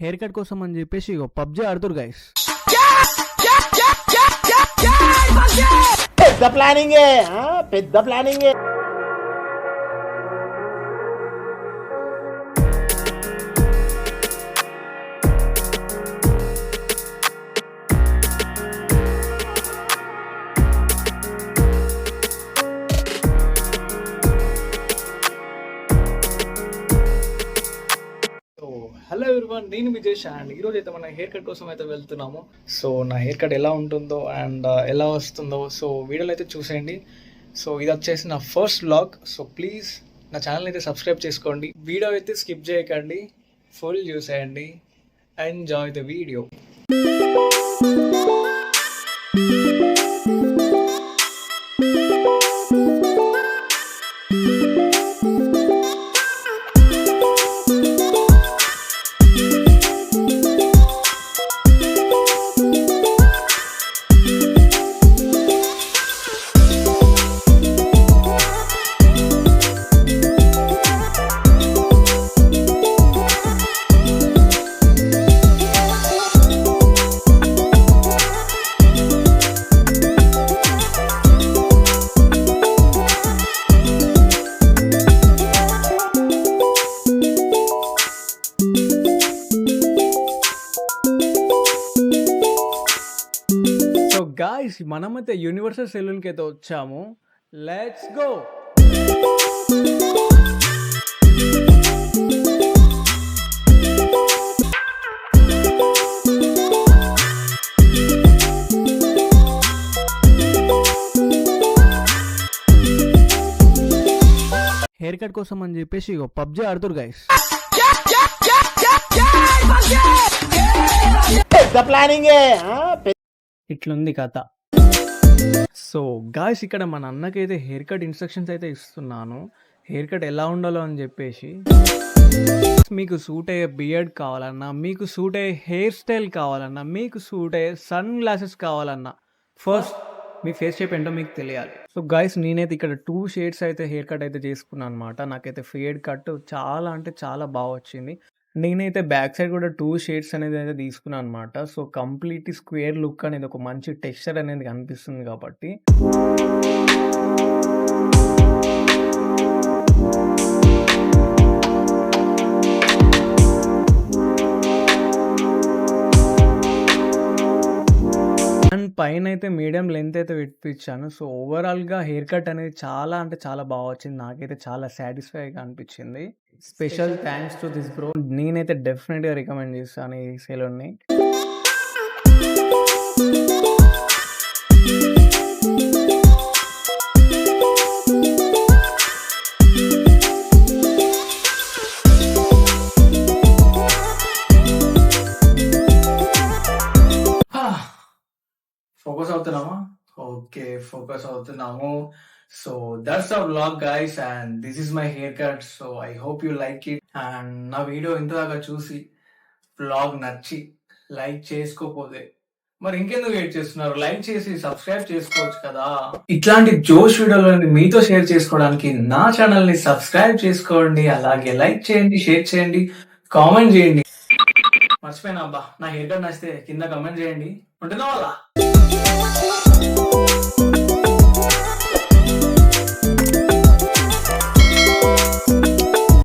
Hair cut కోసం అని చెప్పేసి ఇగో పబ్జి ఆడుతురు గైస్. పెద్ద ప్లానింగే, పెద్ద ప్లానింగే. హలో ఎవ్రీవన్, నేను విజేష్ అండ్ ఈరోజు అయితే మన హెయిర్ కట్ కోసం అయితే వెళ్తున్నాము. సో నా హెయిర్ కట్ ఎలా ఉంటుందో అండ్ ఎలా వస్తుందో సో వీడియోలో అయితే చూసేయండి. సో ఇది వచ్చేసి నా ఫస్ట్ వ్లాగ్. సో ప్లీజ్ నా ఛానల్ అయితే సబ్స్క్రైబ్ చేసుకోండి. వీడియో అయితే స్కిప్ చేయకండి, ఫుల్ చూసేయండి. Enjoy the video. గాయ్స్, మనమైతే యూనివర్సల్ సెలూన్కి అయితే వచ్చాము. Let's go. హెయిర్ కట్ కోసం అని చెప్పేసి ఇగో పబ్జి ఆడుతురు గైస్. పెద్ద ప్లానింగే. ఇట్లుంది కథ. సో గాయ్స్, ఇక్కడ మన అన్నకైతే హెయిర్ కట్ ఇన్స్ట్రక్షన్స్ అయితే ఇస్తున్నాను. హెయిర్ కట్ ఎలా ఉండాలో అని చెప్పేసి. మీకు సూట్ అయ్యే బియర్డ్ కావాలన్నా, మీకు సూట్ అయ్యే హెయిర్ స్టైల్ కావాలన్నా, మీకు సూట్ అయ్యే సన్ గ్లాసెస్ కావాలన్నా, ఫస్ట్ మీ ఫేస్ షేప్ ఏంటో మీకు తెలియాలి. సో గాయ్స్, నేనైతే ఇక్కడ 2 షేడ్స్ అయితే హెయిర్ కట్ అయితే చేసుకున్నాను అనమాట. నాకైతే ఫేడ్ కట్ చాలా అంటే చాలా బాగా వచ్చింది. నేనైతే బ్యాక్ సైడ్ కూడా 2 షేడ్స్ అనేది అయితే తీసుకున్నాను అనమాట. సో కంప్లీట్ స్క్వేర్ లుక్ అనేది ఒక మంచి టెక్స్చర్ అనేది కనిపిస్తుంది కాబట్టి. అండ్ పైన అయితే మీడియం లెంత్ అయితే పెట్టించాను. సో ఓవరాల్గా హెయిర్ కట్ అనేది చాలా అంటే చాలా బాగా వచ్చింది. నాకైతే చాలా సాటిస్ఫైగా అనిపించింది. Special thanks to this bro. నేనైతే డెఫినెట్గా రికమెండ్ చేస్తాను ఈ సెలూన్ని. ఫోకస్ అవుతున్నామా? ఓకే, ఫోకస్ అవుతున్నాము. So that's a vlog guys, and this is my hair cut. So I hope you like it. And నా వీడియో ఇంతదాకా చూసి వ్లాగ్ నచ్చి లైక్ చేసుకోకపోతే మరి ఇంకెందుకు వెయిట్ చేస్తున్నారు? లైక్ చేసి సబ్స్క్రైబ్ చేసుకోవచ్చు కదా. ఇట్లాంటి జోష్ వీడియోలని మీతో షేర్ చేసుకోవడానికి నా ఛానల్ ని సబ్స్క్రైబ్ చేసుకోండి. అలాగే లైక్ చేయండి, షేర్ చేయండి, కామెంట్ చేయండి. మర్చిపోయినా అబ్బా, నా హెయిర్ కట్ నచ్చితే కింద కామెంట్ చేయండి. ఉంటుందా వాళ్ళ